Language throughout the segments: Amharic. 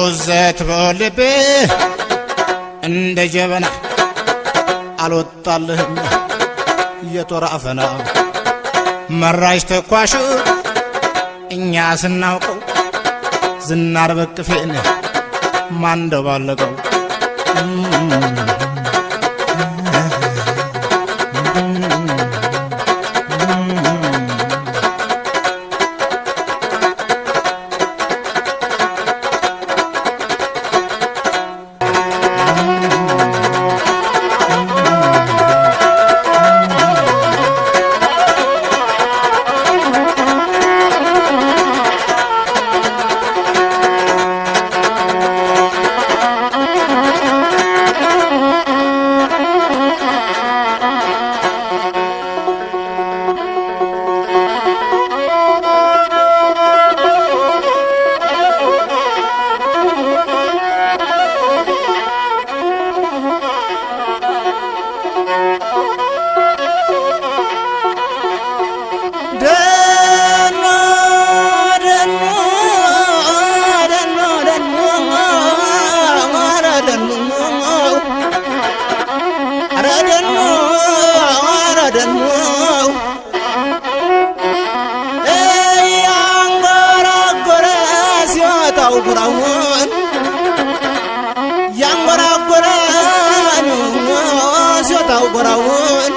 ውዘት በልቤ እንደ ጀበና አልወጣልህም የጦር አፈና መራሽ ተኳሽ እኛ ስናውቀው ዝናር በቅፌን ማን ደባለቀው ጎራውን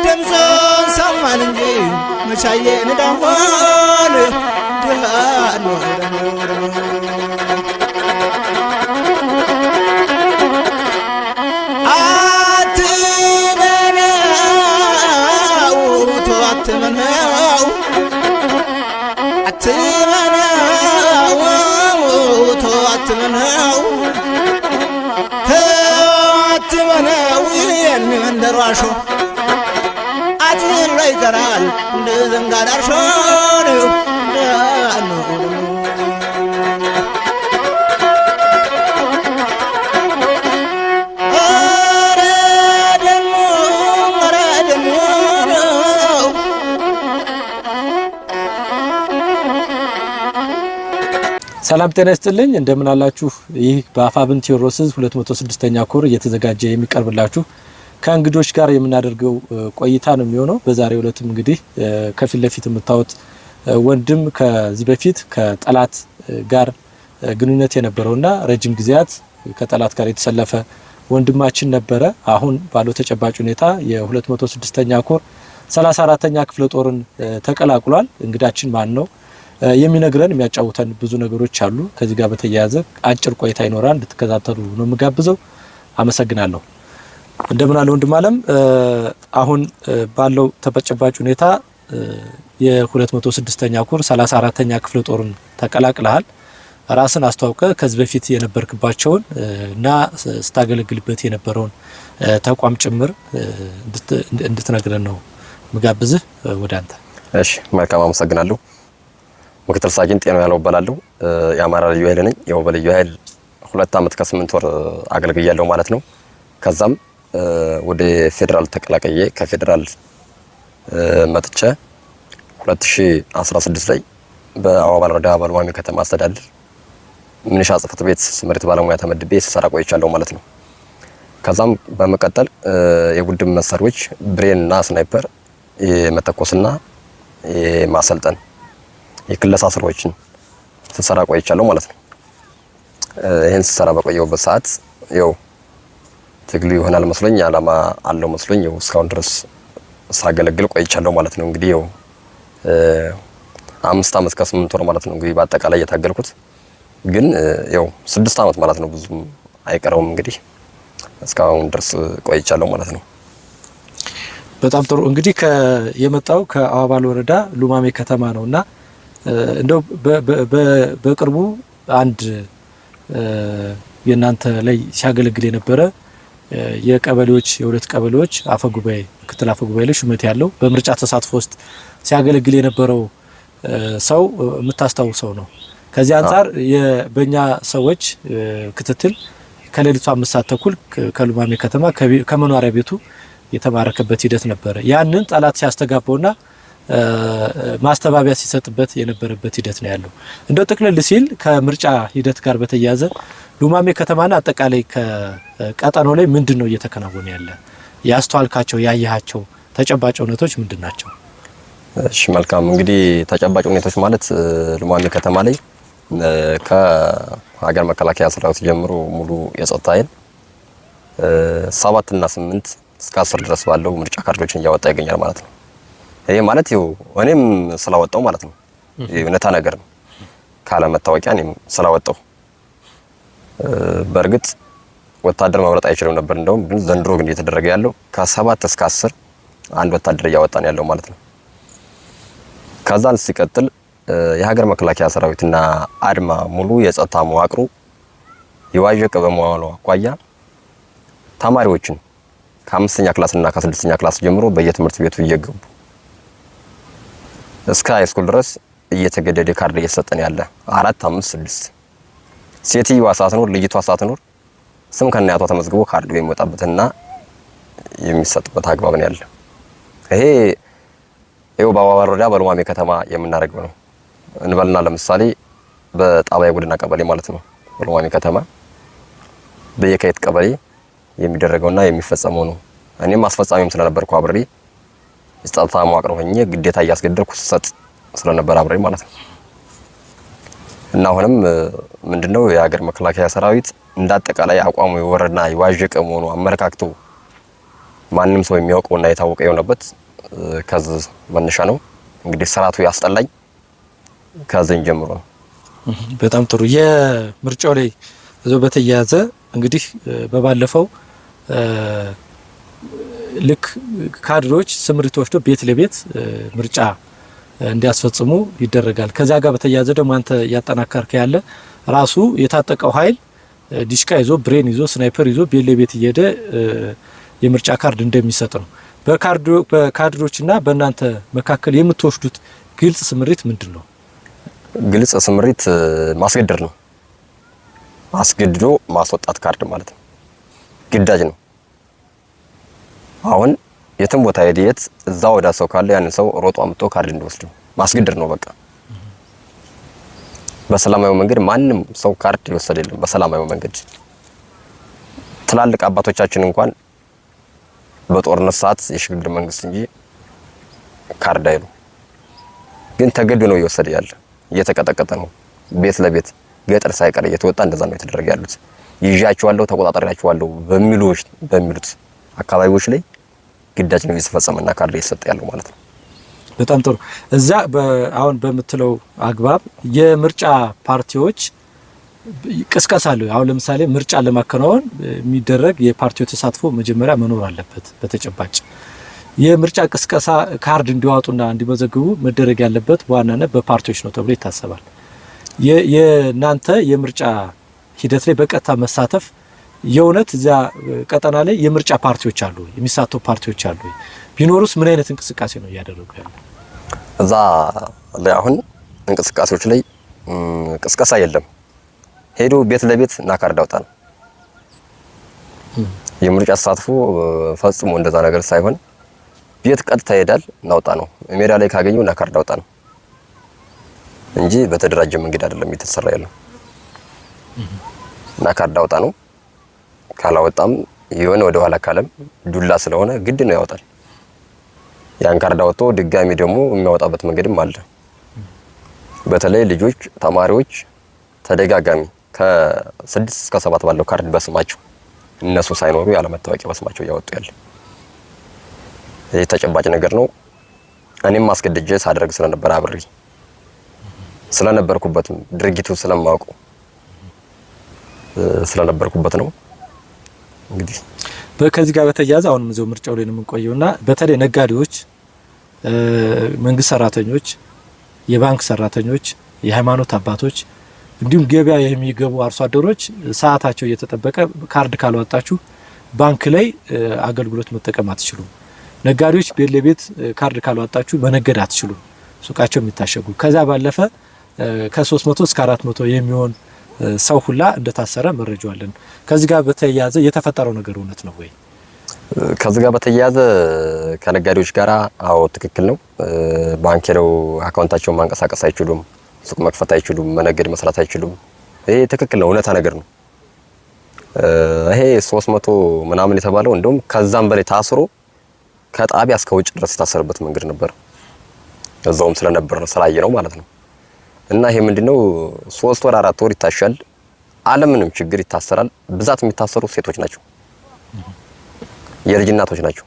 ደምዘን ሰማን እንጂ መቻዬ ንዳሆን ደሃኖ ደራሾ አጥር ላይ ገራል እንደ ዘንጋዳርሾ ነው ሰላም ጤና ይስጥልኝ እንደምን አላችሁ ይህ በአፋብን ቴዎድሮስ 206ኛ ኮር እየተዘጋጀ የሚቀርብላችሁ ከእንግዶች ጋር የምናደርገው ቆይታ ነው የሚሆነው በዛሬው ዕለትም እንግዲህ ከፊት ለፊት የምታዩት ወንድም ከዚህ በፊት ከጠላት ጋር ግንኙነት የነበረውና ረጅም ጊዜያት ከጠላት ጋር የተሰለፈ ወንድማችን ነበረ አሁን ባለው ተጨባጭ ሁኔታ የ206ኛ ኮር 34ኛ ክፍለ ጦርን ተቀላቅሏል እንግዳችን ማን ነው የሚነግረን የሚያጫውተን ብዙ ነገሮች አሉ ከዚህ ጋር በተያያዘ አጭር ቆይታ ይኖራል እንድትከታተሉ ነው የምጋብዘው አመሰግናለሁ እንደምን አለ ወንድም አለም አሁን ባለው ተጨባጭ ሁኔታ የ206ኛ ኮር 34ኛ ክፍለ ጦርን ተቀላቅለሃል ራስን አስተዋውቀ ከዚህ በፊት የነበርክባቸውን እና ስታገለግልበት የነበረውን ተቋም ጭምር እንድትነግረን ነው መጋብዝህ ወደ አንተ እሺ መልካም አመሰግናለሁ ምክትል ሳጅን ጤናው ያለው ባላለው የአማራ ልዩ ኃይል ነኝ ያው በልዩ ኃይል 2 አመት ከ8 ወር አገልግያለሁ ማለት ነው ከዛም ወደ ፌደራል ተቀላቀየ ከፌደራል መጥቼ 2016 ላይ በአዋባል ወረዳ ባልዋሚ ከተማ አስተዳደር ምንሻ ጽፈት ቤት ስምሪት ባለሙያ ተመድቤ ስሰራ ቆይቻለሁ ማለት ነው ከዛም በመቀጠል የቡድን መሳሪያዎች ብሬን እና ስናይፐር የመተኮስና የማሰልጠን የክለሳ ስራዎችን ስሰራ ቆይቻለሁ ማለት ነው ይሄን ስሰራ በቆየሁበት ሰዓት ያው ትግሉ ይሆናል መስሎኝ አላማ አለው መስሎኝ ያው እስካሁን ድረስ ሳገለግል ቆይቻለሁ ማለት ነው እንግዲህ ያው 5 አመት ከ8 ወር ማለት ነው እንግዲህ በአጠቃላይ የታገልኩት ግን ያው 6 አመት ማለት ነው ብዙም አይቀርም እንግዲህ እስካሁን ድረስ ቆይቻለሁ ማለት ነው በጣም ጥሩ እንግዲህ የመጣው ከአዋባል ወረዳ ሉማሜ ከተማ ነውና እንደው በቅርቡ አንድ የናንተ ላይ ሲያገለግል የነበረ የቀበሌዎች የሁለት ቀበሌዎች አፈጉባኤ ምክትል አፈጉባኤ ላይ ሹመት ያለው በምርጫ ተሳትፎ ውስጥ ሲያገለግል የነበረው ሰው የምታስታውሰው ነው ከዚህ አንፃር የበኛ ሰዎች ክትትል ከሌሊቱ 5 ሰዓት ተኩል ከሉማሜ ከተማ ከመኖሪያ ቤቱ የተማረከበት ሂደት ነበር ያንን ጠላት ሲያስተጋባውና ማስተባበያ ሲሰጥበት የነበረበት ሂደት ነው ያለው። እንደው ጥቅልል ሲል ከምርጫ ሂደት ጋር በተያያዘ ሉማሜ ከተማና አጠቃላይ ከቀጠናው ላይ ምንድነው እየተከናወነ ያለ? ያስተዋልካቸው ያያሃቸው ተጨባጭ ሁኔታዎች ምንድናቸው? እሺ መልካም እንግዲህ ተጨባጭ ሁኔታዎች ማለት ሉማሜ ከተማ ላይ ከሀገር መከላከያ ሰራዊት ጀምሮ ሙሉ የጸጥታ ኃይል 7 እና 8 እስከ 10 ድረስ ባለው ምርጫ ካርዶችን እያወጣ ይገኛል ማለት ነው። ይሄ ማለት ይኸው እኔም ስላወጣው ማለት ነው የእውነታ ነገር ነው። ካለ መታወቂያ እኔም ስላወጣው በእርግጥ ወታደር መምረጥ አይችልም ነበር እንደውም ግን ዘንድሮ ግን እየተደረገ ያለው ከ7 እስከ 10 አንድ ወታደር እያወጣን ያለው ማለት ነው። ከዛን ሲቀጥል የሀገር መከላከያ ሰራዊትና አድማ ሙሉ የጸጥታ መዋቅሩ የዋዠቀ በመዋሉ አኳያ ተማሪዎችን ከ5ኛ ክላስ እና ከ6ኛ ክላስ ጀምሮ በየትምህርት ቤቱ እየገቡ እስከ ሃይስኩል ድረስ እየተገደደ ካርድ እየሰጠን ያለ 4 5 6 ሴትየዋ ሳትኖር ልጅቷ ሳትኖር ስም ከናያቷ ተመዝግቦ ካርዱ የሚወጣበትና የሚሰጥበት አግባብ ነው ያለ። ይሄ በአዋባል ወረዳ በሉማሜ ከተማ የምናደርገው ነው እንበልና ለምሳሌ በጣባይ ጉድና ቀበሌ ማለት ነው በሉማሜ ከተማ በየካይት ቀበሌ የሚደረገውና የሚፈጸመው ነው። እኔም አስፈጻሚም ስለነበርኩ አብሬ የጸጥታ መዋቅር ሆኜ ግዴታ እያስገደድኩ ሰጥ ስለነበር አብሬ ማለት ነው። እና አሁንም ምንድነው የሀገር መከላከያ ሰራዊት እንዳጠቃላይ አቋሙ የወረደና የዋዠቀ መሆኑ አመለካክቶ ማንንም ሰው የሚያውቀውና የታወቀ የሆነበት ከዚህ መነሻ ነው። እንግዲህ ስርዓቱ ያስጠላኝ ከዚህ ጀምሮ ነው። በጣም ጥሩ። የምርጫው ላይ እዛው በተያያዘ እንግዲህ በባለፈው ልክ ካድሮች ስምሪት ወስዶ ቤት ለቤት ምርጫ እንዲያስፈጽሙ ይደረጋል። ከዛ ጋር በተያያዘ ደግሞ አንተ ያጠናከርከ ያለ ራሱ የታጠቀው ኃይል ዲሽቃ ይዞ ብሬን ይዞ ስናይፐር ይዞ ቤት ለቤት እየሄደ የምርጫ ካርድ እንደሚሰጥ ነው። በካድሮችና በእናንተ መካከል የምትወስዱት ግልጽ ስምሪት ምንድነው? ግልጽ ስምሪት ማስገደድ ነው። አስገድዶ ማስወጣት ካርድ ማለት ነው። ግዳጅ ነው። አሁን የትም ቦታ ሄደት እዛ ወዳ ሰው ካለ ያን ሰው ሮጦ አምጥቶ ካርድ እንዲወስድ ማስገደድ ነው በቃ። በሰላማዊ መንገድ ማንም ሰው ካርድ ይወሰድ የለም። በሰላማዊ መንገድ ትላልቅ አባቶቻችን እንኳን በጦርነት ሰዓት የሽግግር መንግስት እንጂ ካርድ አይሉ ግን ተገዶ ነው እየወሰደ ያለ። እየተቀጠቀጠ ነው ቤት ለቤት ገጠር ሳይቀር እየተወጣ እንደዛ ነው የተደረገ ያሉት። ይዣቸዋለሁ ተቆጣጣሪያቸዋለሁ በሚሉት አካባቢዎች ላይ ግዳጅ ነው እየተፈጸመና ካርድ እየተሰጠ ያለው ማለት ነው። በጣም ጥሩ። እዛ አሁን በምትለው አግባብ የምርጫ ፓርቲዎች ቅስቀሳ አለ። አሁን ለምሳሌ ምርጫ ለማከናወን የሚደረግ የፓርቲው ተሳትፎ መጀመሪያ መኖር አለበት። በተጨባጭ የምርጫ ቅስቀሳ ካርድ እንዲዋጡና እንዲመዘግቡ መደረግ ያለበት በዋናነት በፓርቲዎች ነው ተብሎ ይታሰባል። የናንተ የምርጫ ሂደት ላይ በቀጥታ መሳተፍ የእውነት እዛ ቀጠና ላይ የምርጫ ፓርቲዎች አሉ፣ የሚሳተፉ ፓርቲዎች አሉ? ቢኖሩስ ምን አይነት እንቅስቃሴ ነው እያደረጉ ያለው? እዛ ላይ አሁን እንቅስቃሴዎች ላይ ቅስቀሳ የለም። ሄዶ ቤት ለቤት እና ካርድ አውጣ ነው የምርጫ ተሳትፎ ፈጽሞ እንደዛ ነገር ሳይሆን ቤት ቀጥታ ይሄዳል እናውጣ ነው። ሜዳ ላይ ካገኙ እና ካርድ አውጣ ነው እንጂ በተደራጀ መንገድ አይደለም እየተሰራ ያለው። እና ካርድ አውጣ ነው። ካላወጣም የሆነ ወደ ኋላ ካለም ዱላ ስለሆነ ግድ ነው ያወጣል። ያን ካርድ አውጥቶ ድጋሚ ደግሞ የሚያወጣበት መንገድም አለ። በተለይ ልጆች ተማሪዎች ተደጋጋሚ ከ6 እስከ 7 ባለው ካርድ በስማቸው እነሱ ሳይኖሩ ያለ መታወቂያ በስማቸው ያወጡ ያለ። ይሄ ተጨባጭ ነገር ነው። እኔም ማስገደጀ ሳደርግ ስለነበር አብሬ ስለነበርኩበት ድርጊቱ ስለማውቀው ስለነበርኩበት ነው። እንግዲህ ከዚህ ጋር በተያያዘ አሁንም እዚያው ምርጫው ላይ ነው የምንቆየውና በተለይ ነጋዴዎች፣ መንግስት ሰራተኞች፣ የባንክ ሰራተኞች፣ የሃይማኖት አባቶች እንዲሁም ገበያ የሚገቡ አርሶ አደሮች ሰዓታቸው እየተጠበቀ ካርድ ካልወጣችሁ ባንክ ላይ አገልግሎት መጠቀም አትችሉም። ነጋዴዎች ቤት ለቤት ካርድ ካልወጣችሁ መነገድ አትችሉም፣ ሱቃቸው የሚታሸጉ። ከዛ ባለፈ ከ300 እስከ 400 የሚሆን ሰው ሁላ እንደታሰረ መረጃው አለን። ከዚህ ጋር በተያያዘ የተፈጠረው ነገር እውነት ነው ወይ? ከዚህ ጋር በተያያዘ ከነጋዴዎች ጋራ አዎ ትክክል ነው። ባንክ ሄደው አካውንታቸውን ማንቀሳቀስ አይችሉም፣ ሱቅ መክፈት አይችሉም፣ መነገድ መስራት አይችሉም። ይሄ ትክክል ነው፣ እውነታ ነገር ነው። ይሄ 300 ምናምን የተባለው እንደውም ከዛም በላይ ታስሮ ከጣቢያ እስከ ውጭ ድረስ የታሰረበት መንገድ ነበር። እዛውም ስለነበር ነው ስላየ ነው ማለት ነው። እና ይሄ ምንድነው 3 ወር 4 ወር ይታሻል፣ አለምንም ችግር ይታሰራል። ብዛት የሚታሰሩ ሴቶች ናቸው፣ የልጅ እናቶች ናቸው።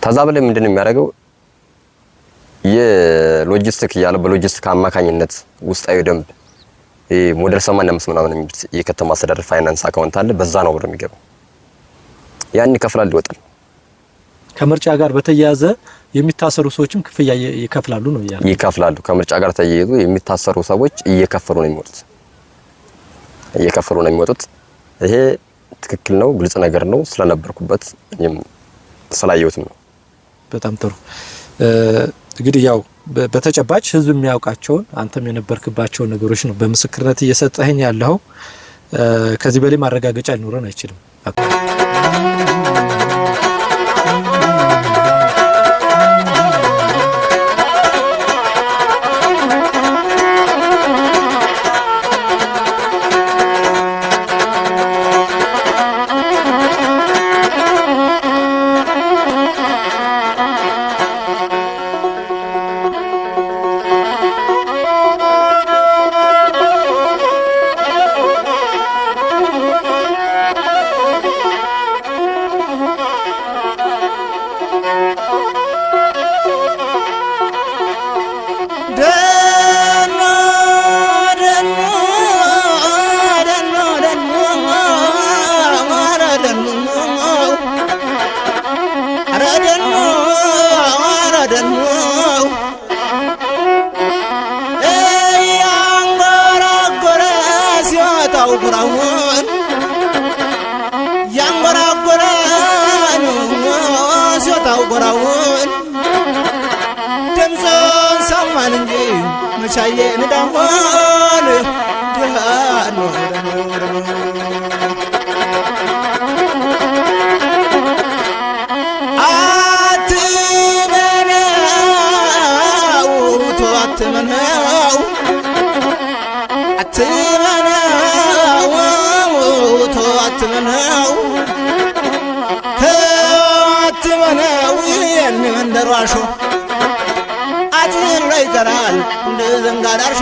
ታዛ በላይ ምንድነው የሚያደርገው የሎጂስቲክ ያለ በሎጂስቲክ አማካኝነት ውስጣዊ ደንብ ሞዴል 85 ምናምን የከተማ አስተዳደር ፋይናንስ አካውንት አለ። በዛ ነው ብር የሚገባው። ያን ይከፍላል ይወጣል። ከምርጫ ጋር በተያያዘ የሚታሰሩ ሰዎችም ክፍያ ይከፍላሉ ነው ያ ይከፍላሉ። ከምርጫ ጋር ተያይዞ የሚታሰሩ ሰዎች እየከፈሉ ነው የሚወጡት። ይሄ ትክክል ነው፣ ግልጽ ነገር ነው። ስለነበርኩበት እኔም ስላየሁትም ነው። በጣም ጥሩ። እንግዲህ ያው በተጨባጭ ህዝብ የሚያውቃቸውን አንተም የነበርክባቸው ነገሮች ነው በምስክርነት እየሰጠኸኝ ያለው። ከዚህ በላይ ማረጋገጫ ሊኖረን አይችልም። መቻዬን ዳሆን ዳኖ አትመነው የመንደሯሾ አጥር ላይ ይቀራል እንደ ዘንጋዳርሾ